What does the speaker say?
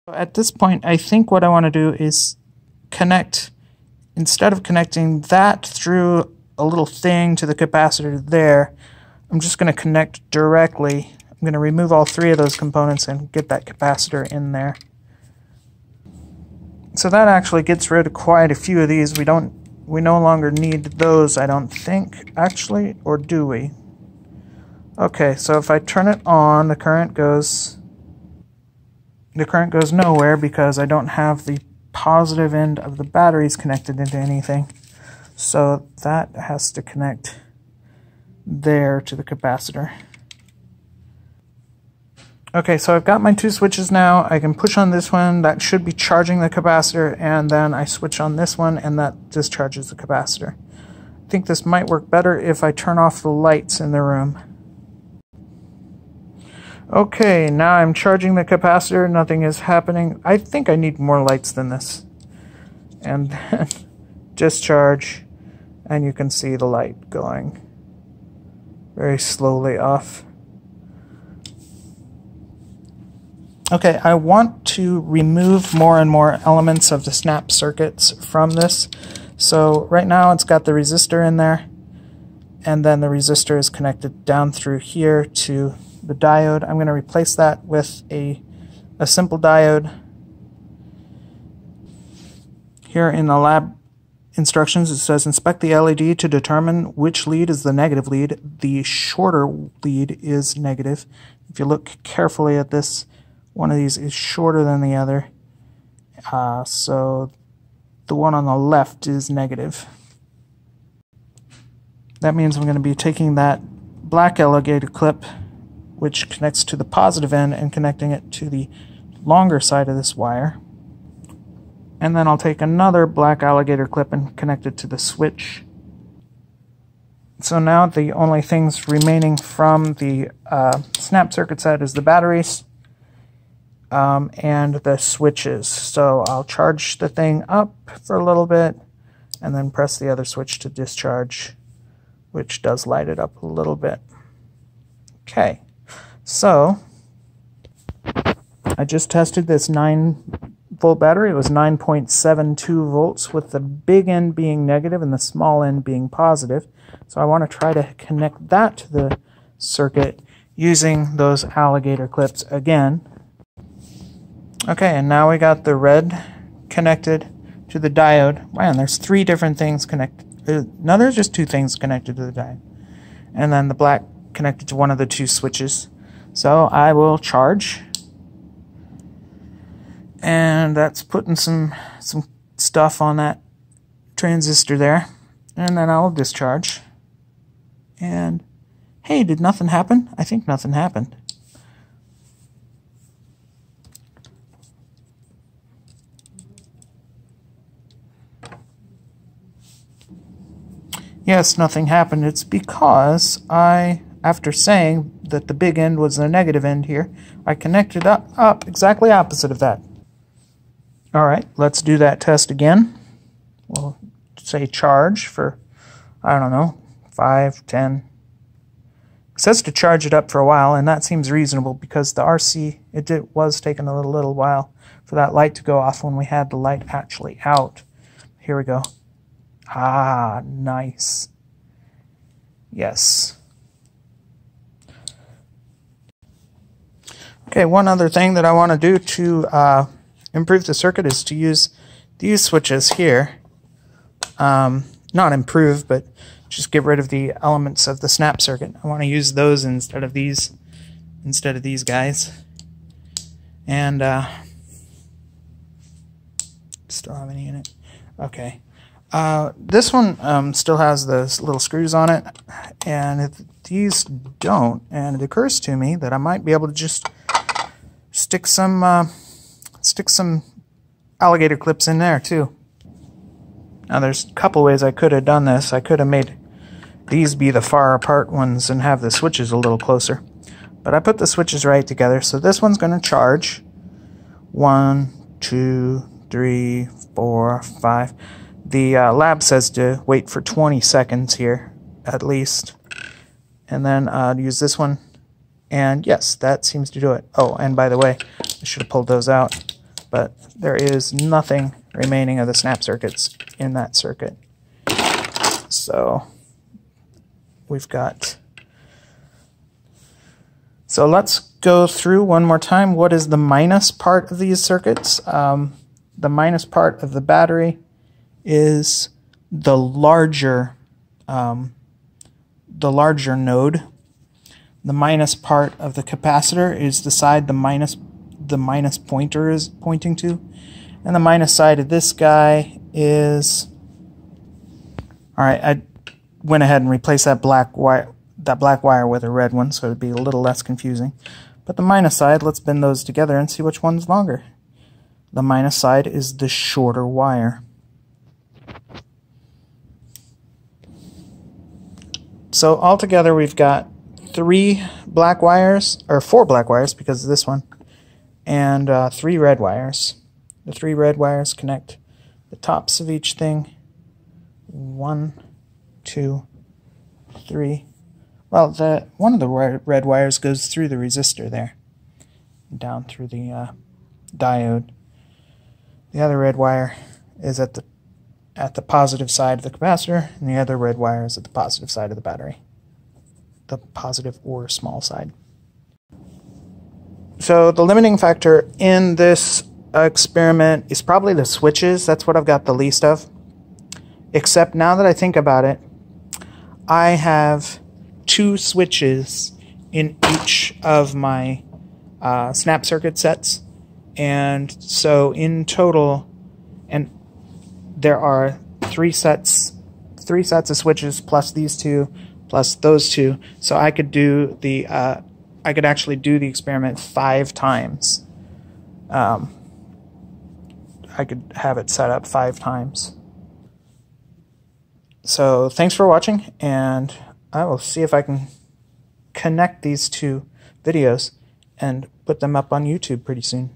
At this point, I think what I want to do is connect, instead of connecting that through a little thing to the capacitor there, I'm just going to connect directly. I'm going to remove all three of those components and get that capacitor in there. So that actually gets rid of quite a few of these. We no longer need those, I don't think, actually, or do we? Okay, so if I turn it on, the current goes nowhere because I don't have the positive end of the batteries connected into anything. So that has to connect there to the capacitor. Okay, so I've got my two switches now. I can push on this one, that should be charging the capacitor, and then I switch on this one and that discharges the capacitor. I think this might work better if I turn off the lights in the room. Okay, now I'm charging the capacitor, nothing is happening. I think I need more lights than this. And then discharge, and you can see the light going very slowly off. Okay, I want to remove more and more elements of the snap circuits from this. So right now it's got the resistor in there, and then the resistor is connected down through here to the diode. I'm going to replace that with a simple diode. Here in the lab instructions it says inspect the LED to determine which lead is the negative lead. The shorter lead is negative. If you look carefully at this, one of these is shorter than the other. So the one on the left is negative. That means I'm going to be taking that black alligator clip, which connects to the positive end, and connecting it to the longer side of this wire. And then I'll take another black alligator clip and connect it to the switch. So now the only things remaining from the snap circuit set is the batteries and the switches. So I'll charge the thing up for a little bit and then press the other switch to discharge, which does light it up a little bit. Okay. So, I just tested this 9-volt battery. It was 9.72 volts, with the big end being negative and the small end being positive. So I want to try to connect that to the circuit using those alligator clips again. Okay, and now we got the red connected to the diode. Man, there's three different things connected. No, there's just two things connected to the diode. And then the black connected to one of the two switches. So I will charge, and that's putting some stuff on that transistor there, and then I'll discharge. And hey, did nothing happen? I think nothing happened. Yes, nothing happened. It's because after saying that the big end was the negative end here, I connected up exactly opposite of that. Alright, let's do that test again. We'll say charge for, I don't know, 5, 10. It says to charge it up for a while, and that seems reasonable because the RC, was taking a little while for that light to go off when we had the light actually out. Here we go. Ah, nice. Yes. Okay, one other thing that I want to do to improve the circuit is to use these switches here. Not improve, but just get rid of the elements of the snap circuit. I want to use those instead of these guys. And still have any in it? Okay. This one still has the little screws on it, and if these don't, and it occurs to me that I might be able to just stick some alligator clips in there too. Now there's a couple ways I could have done this. I could have made these be the far apart ones and have the switches a little closer, but I put the switches right together. So this one's going to charge 1, 2, 3, 4, 5. The lab says to wait for 20 seconds here at least, and then use this one, and yes, that seems to do it. Oh, and by the way, I should have pulled those out. but there is nothing remaining of the snap circuits in that circuit. So we've got... So let's go through one more time. What is the minus part of these circuits? The minus part of the battery is the larger node. The minus part of the capacitor is the side the minus pointer is pointing to, and the minus side of this guy is... All right, I went ahead and replaced that black wire with a red one, so it'd be a little less confusing. But the minus side, let's bend those together and see which one's longer. The minus side is the shorter wire. So altogether we've got 3 black wires, or 4 black wires because of this one, and 3 red wires. The 3 red wires connect the tops of each thing. 1, 2, 3. Well, one of the red wires goes through the resistor there, down through the diode. The other red wire is at the positive side of the capacitor, and the other red wire is at the positive side of the battery. The positive or small side. So the limiting factor in this experiment is probably the switches. That's what I've got the least of. Except now that I think about it, I have 2 switches in each of my snap circuit sets. And so in total, and there are 3 sets of switches plus these 2 plus those 2. So I could do the I could actually do the experiment 5 times. I could have it set up 5 times. So thanks for watching, and I will see if I can connect these 2 videos and put them up on YouTube pretty soon.